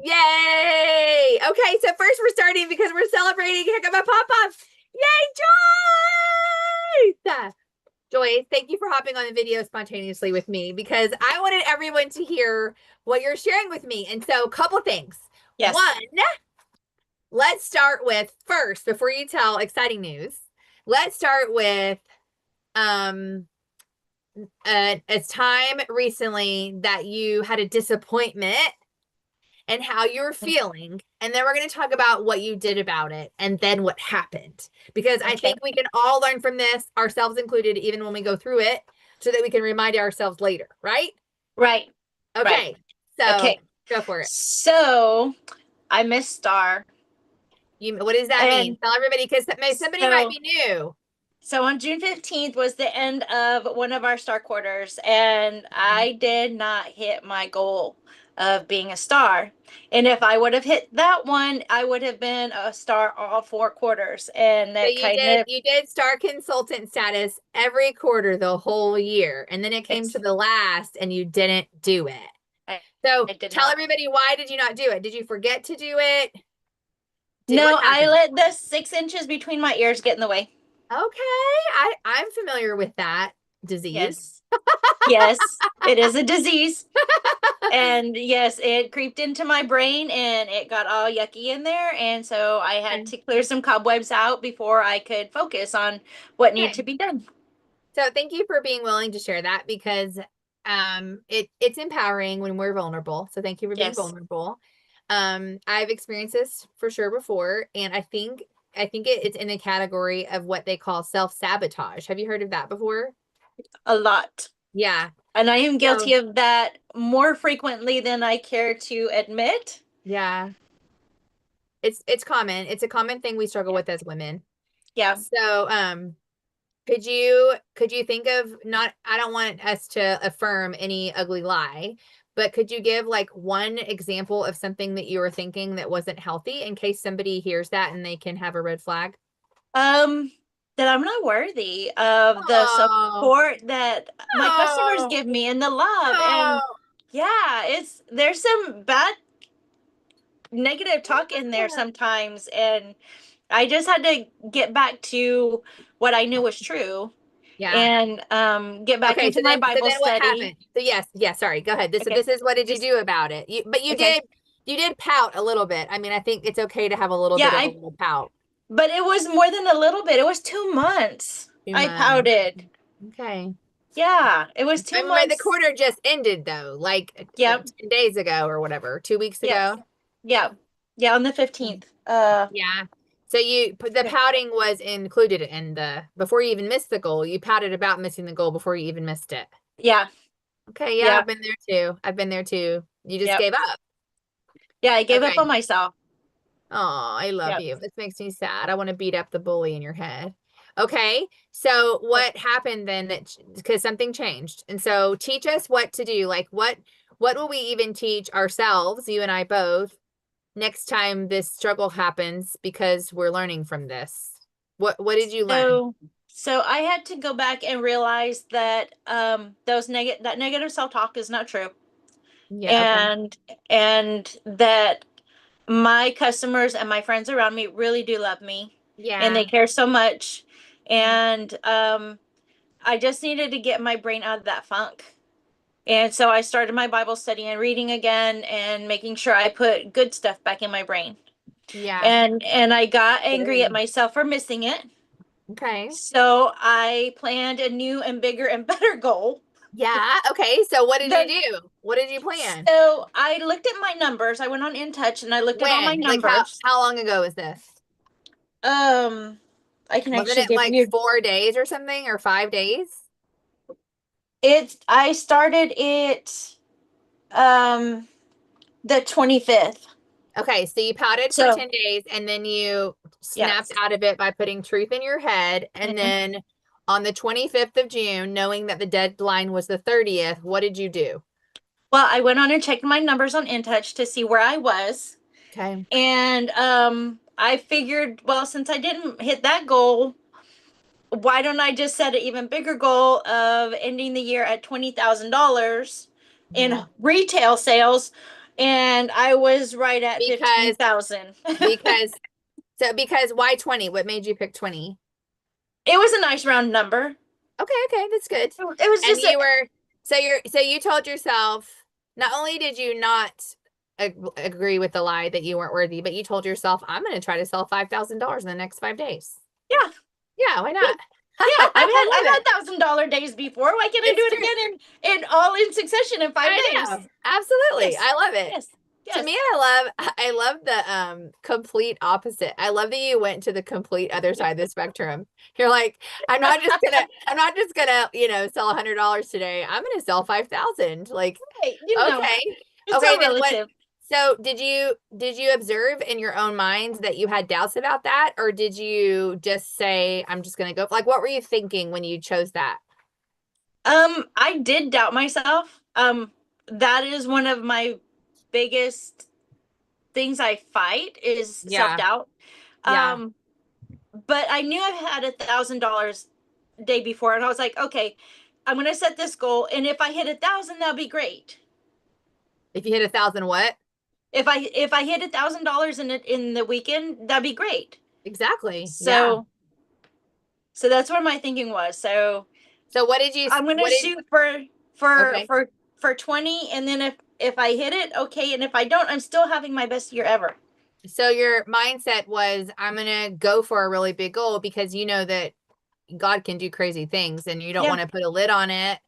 Yay! Okay, so first we're starting because we're celebrating Hickama Pop-Up. Yay, Joyce! Joyce, thank you for hopping on the video spontaneously with me because I wanted everyone to hear what you're sharing with me. And so, a couple things. Yes. One, let's start with first, before you tell exciting news, let's start with a time recently that you had a disappointment and how you were feeling. And then we're going to talk about what you did about it and then what happened. Because I Okay. think we can all learn from this, ourselves included, even when we go through it, so that we can remind ourselves later, right? Right. Right. Okay. So Okay. go for it. So I missed Star. What does that mean? And Tell everybody because somebody might so be new. so on June 15th was the end of one of our star quarters, and I did not hit my goal of being a star. And if I would have hit that one, I would have been a star all 4 quarters. And So that kind of you did star consultant status every quarter the whole year. And then it came to ex the last and you didn't do it. I, So I did tell not. everybody, why did you not do it? Did you forget to do it? What No, I happened? let the 6 inches between my ears get in the way. Okay, I'm familiar with that disease. Yes. Yes, it is a disease. And yes, it creeped into my brain and it got all yucky in there. And so I had Okay. to clear some cobwebs out before I could focus on what needed to Okay. be done. So thank you for being willing to share that because it's empowering when we're vulnerable. So thank you for being Yes, vulnerable. I've experienced this for sure before, and it's in the category of what they call self-sabotage. Have you heard of that before? a lot. Yeah. And I am So guilty of that more frequently than I care to admit. yeah, it's common. It's a common thing we struggle Yeah. with as women. Yeah. So could you think of, not, I don't want us to affirm any ugly lie, but could you give like one example of something that you were thinking that wasn't healthy in case somebody hears that and they can have a red flag? Um, that I'm not worthy of the Oh, support that my customers oh, give me and the love. And oh. yeah, there's some bad negative talk in there sometimes. And I just had to get back to what I knew was true Yeah. and get back Okay, into my so Bible then what study. happened? So yes, sorry, go ahead. Okay. This is what did you Just do about it? But okay. you did pout a little bit. I mean, I think it's okay to have a little Yeah, bit of a I little pout. but it was more than a little bit. It was 2 months. Too I much. pouted. Okay. Yeah, it was I two mean, the months. quarter just ended though, like Yep. 10 days ago or whatever, 2 weeks Yep. ago. Yeah. Yeah, on the 15th. Yeah. So you put the Yeah. pouting was included in the, before you even missed the goal, you pouted about missing the goal before you even missed it. Yeah. Okay. Yeah. Yeah. I've been there too. I've been there too. You just Yep. gave up. Yeah, I gave up Okay. on myself. Oh, I love Yep. you. This makes me sad. I want to beat up the bully in your head. Okay. So what happened then that, because something changed. And so teach us what to do. Like what will we even teach ourselves, you and I both, next time this struggle happens because we're learning from this? What did you learn? So I had to go back and realize that that negative self-talk is not true. Yeah, okay. And that my customers and my friends around me really do love me and they Yeah. care so much. And I just needed to get my brain out of that funk. And so I started my Bible study and reading again and making sure I put good stuff back in my brain. Yeah. And I got angry at Good. myself for missing it. Okay. So I planned a new and bigger and better goal. Yeah. Okay. So what did you Then do? What did you plan? so I looked at my numbers. I went on InTouch and I looked at all my When? Like how numbers. how long ago was this? Um I can Wasn't actually it give like you 4 days or something or 5 days? I started it um the 25th. Okay, so you pouted for So 10 days and then you yeah. snapped out of it by putting truth in your head. And Mhm. then on the 25th of June, knowing that the deadline was the 30th, what did you do? Well, I went on and checked my numbers on InTouch to see where I was. Okay. And I figured, well, since I didn't hit that goal, why don't I just set an even bigger goal of ending the year at $20,000 in Yeah. retail sales and I was right at Because 15,000. because because why 20? What made you pick 20? It was a nice round number. Okay, that's good. It was And just a, you told yourself, not only did you not agree with the lie that you weren't worthy, but you told yourself, I'm going to try to sell $5,000 in the next 5 days. yeah. Yeah, why not? Yeah, I've had I love it. $1,000 days before. Why can't I do It's it true. again in all in succession in 5 days? I know. Absolutely. Yes, I love it. yes, To yes. me, I love the complete opposite. I love that you went to the complete other side of the spectrum. You're like, I'm not just gonna, sell $100 today. I'm gonna sell 5,000. Like, Hey, okay. it's Okay, all then what? relative. So did you observe in your own minds that you had doubts about that? Or did you just say, I'm just gonna go? Like, what were you thinking when you chose that? I did doubt myself. That is one of my biggest things I fight is Yeah, self-doubt. yeah. Um, but I knew I had $1,000 day before, and I was like, okay, I'm gonna set this goal, and if I hit 1,000, that'll be great. If you hit 1,000, what? If I hit $1,000 in the weekend, that'd be great. Exactly. Yeah. So that's where my thinking was. So So what did you, I'm gonna what did, shoot for okay. for for 20, and then if I hit it, okay, and if I don't, I'm still having my best year ever. So your mindset was, I'm going to go for a really big goal because you know that God can do crazy things and you don't Yeah, want to put a lid on it.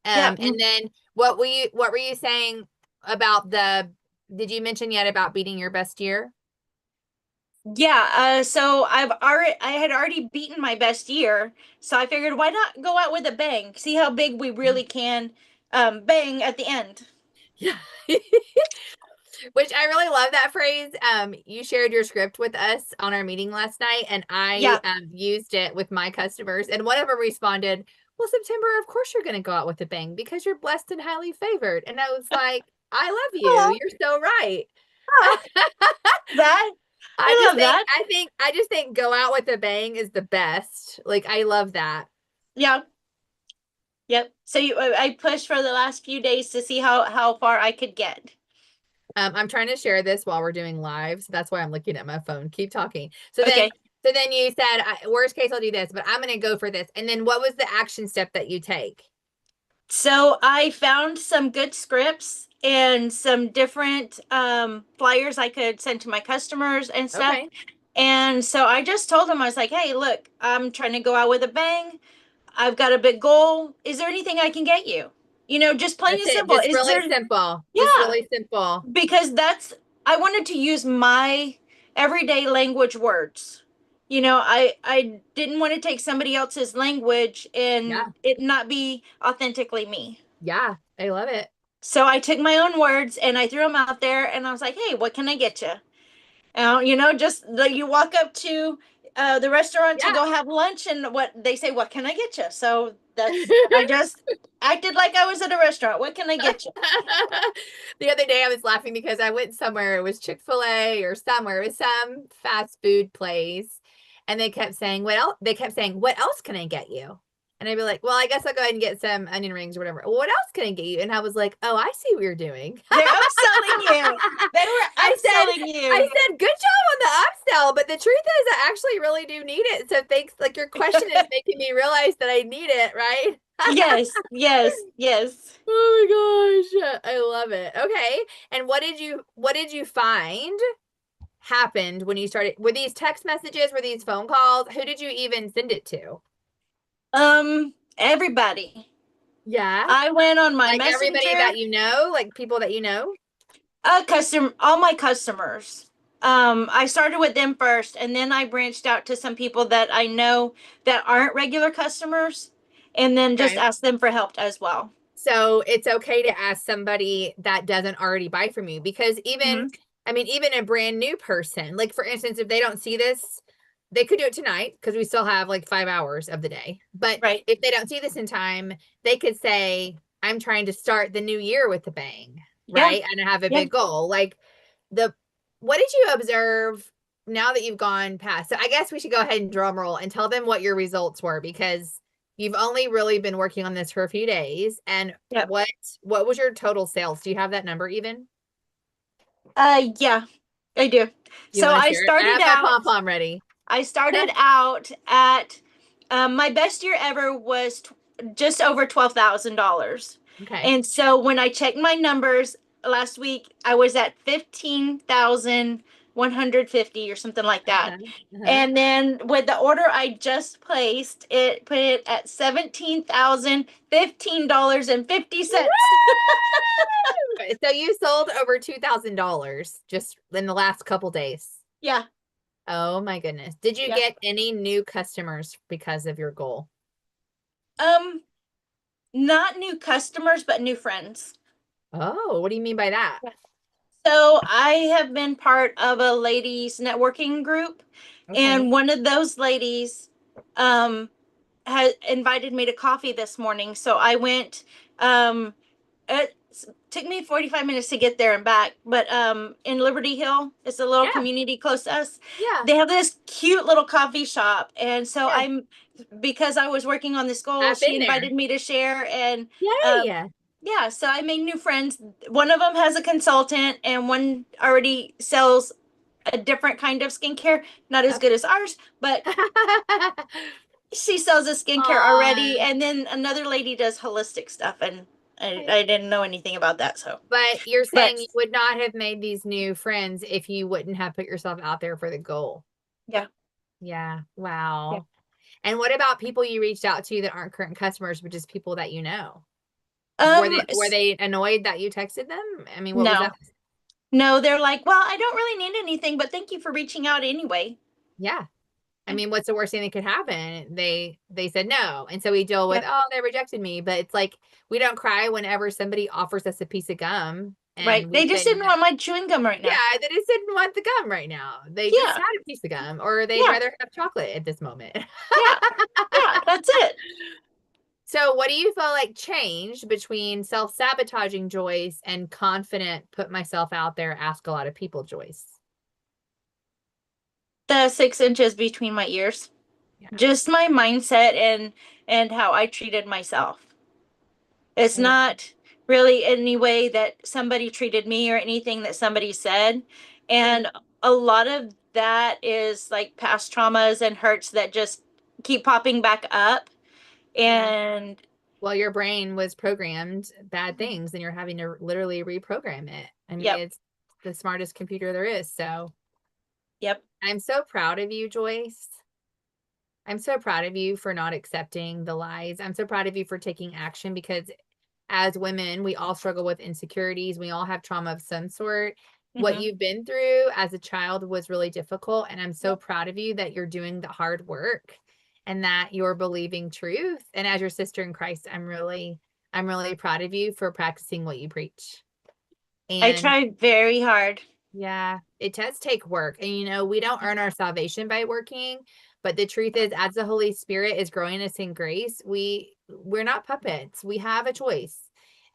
yeah, And then what were you saying about did you mention yet about beating your best year? yeah. So I had already beaten my best year, so I figured why not go out with a bang, see how big we really can bang at the end. Yeah. Which I really love that phrase. You shared your script with us on our meeting last night, and I Yeah. used it with my customers, and one of them responded, well, September, of course you're going to go out with a bang because you're blessed and highly favored. And I was like, I love you. Oh, You're so right. oh, that I love that. I just think go out with a bang is the best. Like, I love that. Yeah. Yep. So I pushed for the last few days to see how far I could get. I'm trying to share this while we're doing live, so that's why I'm looking at my phone. Keep talking. So then, Okay. so then you said, worst case, I'll do this, but I'm going to go for this. And then what was the action step that you take? So I found some good scripts and some different flyers I could send to my customers and stuff. Okay. And so I just told them, I was like, hey, look, I'm trying to go out with a bang. I've got a big goal. Is there anything I can get you? Just plain That's and it. simple. Just Is really there, simple. Just yeah, really simple. because I wanted to use my everyday language words. I didn't want to take somebody else's language and Yeah. it not be authentically me. Yeah. I love it. So I took my own words and I threw them out there and I was like, hey, what can I get you? Just like you walk up to the restaurant to Yeah. go have lunch and what they say, what can I get you? So I just acted like I was at a restaurant. What can I get you? The other day I was laughing because I went somewhere, it was Chick-fil-A or somewhere, it was some fast food place. And they kept saying, what else? They kept saying, what else can I get you? And I'd be like, well, I guess I'll go ahead and get some onion rings or whatever. Well, what else can I get you? And I was like, oh, I see what you're doing. They're upselling you. They were I upselling I you. said, good job on the upsell, but the truth is I actually really do need it. So thanks, like your question is making me realize that I need it, right? Yes, yes, yes. Oh my gosh. I love it. Okay. And what did you find happened when you started? Were these text messages? Were these phone calls? Who did you even send it to? Everybody. Yeah. I went on my Like everybody messenger, that you know, like people that you know? all my customers. I started with them first, and then I branched out to some people that I know that aren't regular customers, and then just Okay. ask them for help as well. So it's okay to ask somebody that doesn't already buy from you because Hmm. even a brand new person, like for instance, if they don't see this, they could do it tonight because we still have like 5 hours of the day. But Right. if they don't see this in time, they could say, I'm trying to start the new year with a bang, Yeah. right? And I have a Yeah. big goal. Like the what did you observe now that you've gone past? So I guess we should go ahead and drum roll and tell them what your results were because you've only really been working on this for a few days. And Yeah. what was your total sales? Do you have that number even? Yeah, I do. You So want to share it? I have my pom pom ready. I started out at my best year ever was just over $12,000. Okay. And so when I checked my numbers last week, I was at 15,150 or something like that. Uh-huh. Uh-huh. And then with the order I just placed, it put it at $17,015.50. Woo! So you sold over $2,000 just in the last couple days. Yeah, Oh my goodness. Did you yeah. get any new customers because of your goal? Um, Not new customers, but new friends. Oh, what do you mean by that? So I have been part of a ladies networking group, Okay. and one of those ladies um had invited me to coffee this morning. So I went. It took me 45 minutes to get there and back, but in Liberty Hill, it's a little Yeah. community close to us. Yeah. They have this cute little coffee shop, and so Yeah. because I was working on this goal, I've she been there. invited me to share, and um Yay. yeah, so I made new friends. One of them has a consultant, and one already sells a different kind of skincare, not as good as ours, but she sells a skincare already. Aw. And then another lady does holistic stuff, and I didn't know anything about that. So, But you're but saying you would not have made these new friends if you wouldn't have put yourself out there for the goal. yeah, Yeah. yeah. Wow. And what about people you reached out to that aren't current customers, but just people that you know? Were they annoyed that you texted them? I mean, what was that? No, no, they're like, well, I don't really need anything, but thank you for reaching out anyway. Yeah. I mean, what's the worst thing that could happen? They said no. And so we deal with, Yeah, oh, they rejected me. But it's like we don't cry whenever somebody offers us a piece of gum right. and we They just say didn't no. want my chewing gum right Yeah, now. they just didn't want the gum right now. They just Yeah, had a piece of gum, or they'd yeah, rather have chocolate at this moment. yeah, yeah. That's it. So, what do you feel like changed between self-sabotaging Joyce and confident, put myself out there, ask a lot of people, Joyce? The 6 inches between my ears. Yeah. Just my mindset and how I treated myself. It's I love not really any way that somebody treated me or anything that somebody said. Mhm. And a lot of that is like past traumas and hurts that just keep popping back up. Yeah. And Well, your brain was programmed bad things and you're having to literally reprogram it. I mean, yep, it's the smartest computer there is. So, yep. I'm so proud of you, Joyce. I'm so proud of you for not accepting the lies. I'm so proud of you for taking action because as women, we all struggle with insecurities. We all have trauma of some sort. What Hmm. you've been through as a child was really difficult. And I'm so Yep. proud of you that you're doing the hard work and that you're believing truth. And as your sister in Christ, I'm really proud of you for practicing what you preach. I And tried very hard. yeah, it does take work. And we don't earn our salvation by working, but the truth is as the Holy Spirit is growing us in grace, we're not puppets. We have a choice.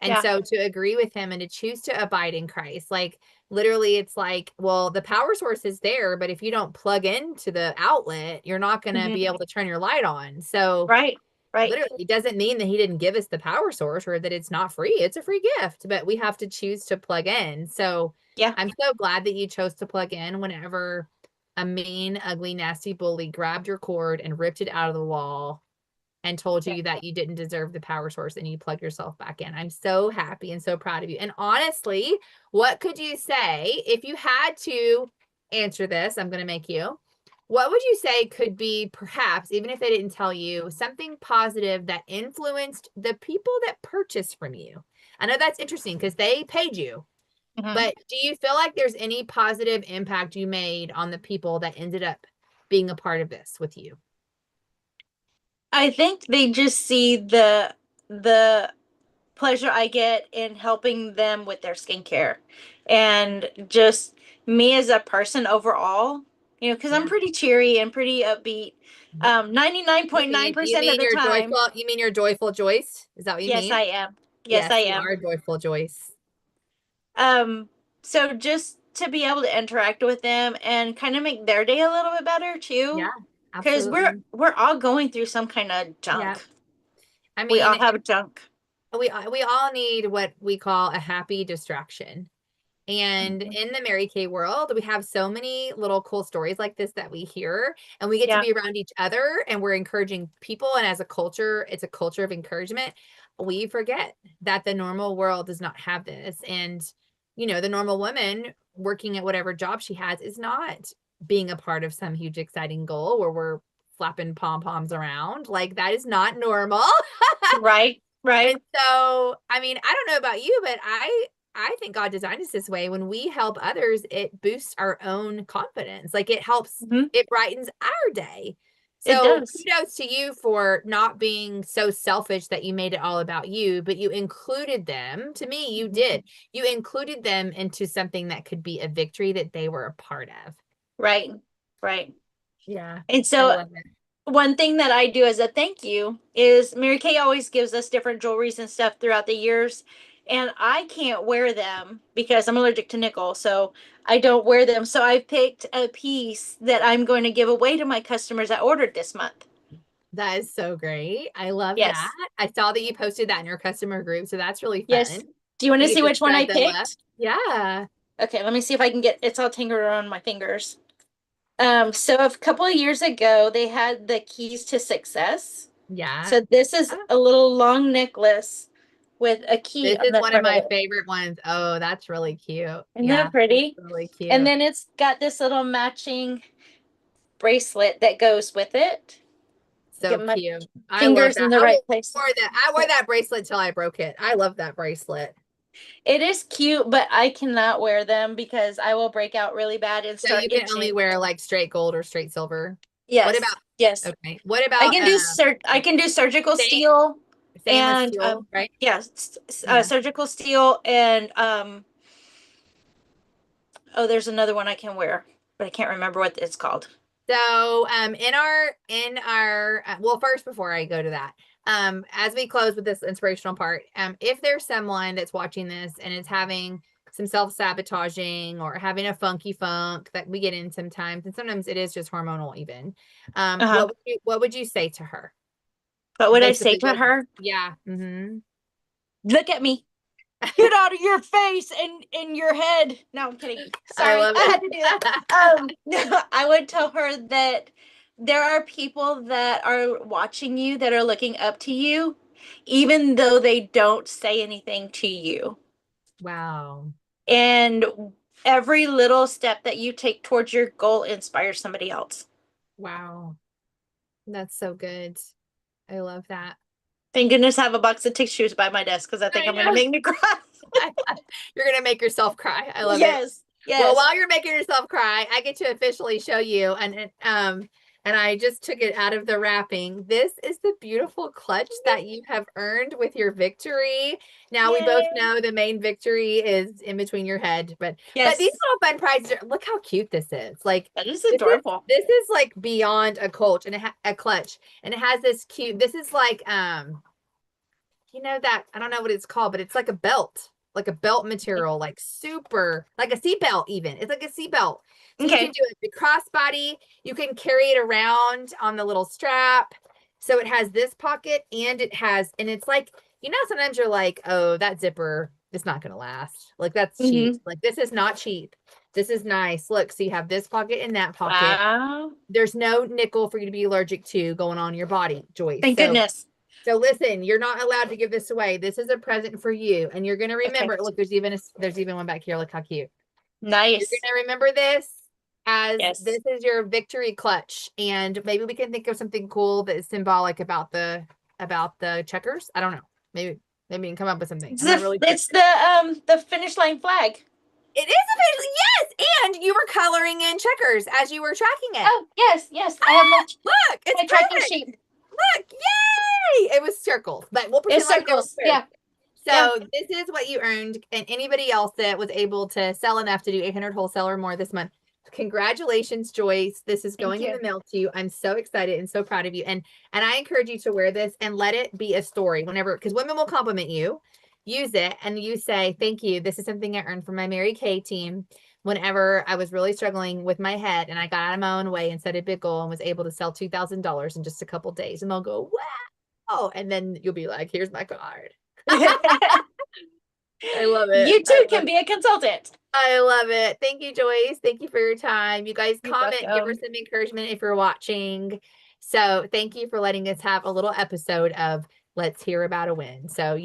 And Yeah. so to agree with him and to choose to abide in Christ, like literally it's like, well, the power source is there, but if you don't plug into the outlet, you're not going to be Hmm. able to turn your light on. So Right. Right. literally it doesn't mean that he didn't give us the power source or that it's not free. It's a free gift, but we have to choose to plug in. So Yeah. I'm so glad that you chose to plug in whenever a mean, ugly, nasty bully grabbed your cord and ripped it out of the wall and told Yeah. you that you didn't deserve the power source and you plug yourself back in. I'm so happy and so proud of you. And honestly, what could you say if you had to answer this? I'm going to make you. What would you say could be perhaps, even if they didn't tell you, something positive that influenced the people that purchased from you? I know that's interesting because they paid you, Hmm. but do you feel like there's any positive impact you made on the people that ended up being a part of this with you? I think they just see the pleasure I get in helping them with their skincare and just me as a person overall, because I'm Yeah. pretty cheery and pretty upbeat. You 99.9% of mean the you're time. joyful? You mean you're joyful Joyce? Is that what you Yes, mean? I am. Yes, Yes, I you am. are joyful Joyce. Um, so just to be able to interact with them and kind of make their day a little bit better Yeah, too, because we're absolutely. we're all going through some kind of Yeah. junk. I We all mean, have junk. we all need what we call a happy distraction. And Mhm. in the Mary Kay world, we have so many little cool stories like this that we hear, and we get to Yeah. be around each other, and we're encouraging people. And as a culture, it's a culture of encouragement. We forget that the normal world does not have this. And, the normal woman working at whatever job she has is not being a part of some huge, exciting goal where we're flapping pom poms around. Like, that is not normal. Right. Right. And so, I mean, I don't know about you, but I think God designed us this way. When we help others, it boosts our own confidence. Like, Mhm. it brightens our day. It So does. kudos to you for not being so selfish that you made it all about you, but you included them. To me, you Mhm. did. You included them into something that could be a victory that they were a part of. Right. Right. Yeah, And I so love it. one thing that I do as a thank you is Mary Kay always gives us different jewelries and stuff throughout the years. And I can't wear them because I'm allergic to nickel. So I don't wear them. So I picked a piece that I'm going to give away to my customers that ordered this month. That is so great. I love that. Yes. I saw that you posted that in your customer group, so that's really Yes. fun. Do you want You to get see to which one I spread the love. picked? Yeah. Okay, let me see if I can get it's all tangled around my fingers. So a couple of years ago, they had the keys to success. Yeah. So this is a little long necklace with a key This on is the one of front of my it. favorite ones. Oh, that's really cute. Isn't Yeah, that pretty? that's really And cute. then it's got this little matching bracelet that goes with it. So Get my cute. I love fingers in that. the right place. I wore that bracelet till I broke it. I love that bracelet. It is cute, but I cannot wear them because I will break out really bad and So start you can only itching. wear like straight gold or straight silver. What about Yes, yes. okay. What about I can do surgical same steel same with and steel, right? yes, Yeah. surgical steel and oh, there's another one I can wear, but I can't remember what it's called. So, well, first, before I go to that, as we close with this inspirational part, if there's someone that's watching this and is having some self-sabotaging or having a funky funk that we get in sometimes, and sometimes it is just hormonal even, Uh-huh. what would you say to her? What would I say Basically, to her? yeah. Mm-hmm. Look at me. Get out of your face and in your head. No, I'm kidding. I Sorry, love I it. had to do that. I would tell her that there are people that are watching you that are looking up to you, even though they don't say anything to you. Wow. And every little step that you take towards your goal inspires somebody else. Wow. That's so good. I love that. Thank goodness I have a box of tissues by my desk because I think I I'm going to know. make me cry. You're gonna make yourself cry. I love it. Yes, Well, yes. while you're making yourself cry, I get to officially show you, and I just took it out of the wrapping. This is the beautiful clutch that you have earned with your victory. Now we both Yay. know the main victory is in between your head, but these Yes, little fun prizes are, look how cute this is. Like that is this is adorable. this is like beyond a clutch and a clutch, and it has this cute. This is like that I don't know what it's called, but it's like a belt material, like super, like a seatbelt even. It's like a seatbelt. So you can Okay. do it the crossbody, you can carry it around on the little strap. So it has this pocket and it's like, sometimes you're like, oh, that zipper is not gonna last. Like that's cheap. Hmm. Like this is not cheap. This is nice. Look, so you have this pocket and that pocket. Wow. There's no nickel for you to be allergic to going on your body, Joyce. Thank goodness. So listen, you're not allowed to give this away. This is a present for you, and you're gonna Okay. remember. Look, there's even one back here. Look how cute. You're Nice. gonna remember this as Yes. this is your victory clutch, and maybe we can think of something cool that is symbolic about the checkers. I don't know. Maybe we can come up with something. I'm not really sure. It's the finish line flag. It is officially yes, and you were coloring in checkers as you were tracking it. Oh, yes, yes. I have Look, it's my tracking perfect. sheet. Look, yay! It was circles, but we'll pretend It's like they were circles. squares. Yeah. Yeah. So this is what you earned, and anybody else that was able to sell enough to do 800 wholesale or more this month. Congratulations, Joyce. This is Thank going in you. the mail to you. I'm so excited and so proud of you. And I encourage you to wear this and let it be a story whenever, because women will compliment you. Use it and you say, thank you. This is something I earned from my Mary Kay team whenever I was really struggling with my head and I got out of my own way and set a big goal and was able to sell $2,000 in just a couple days. And they'll go, wow. And then you'll be like, here's my card. I love it. You I too love can it. be a consultant. I love it. Thank you, Joyce. Thank you for your time. You guys You're comment, give her welcome. some encouragement if you're watching. So thank you for letting us have a little episode of Let's Hear About a Win. So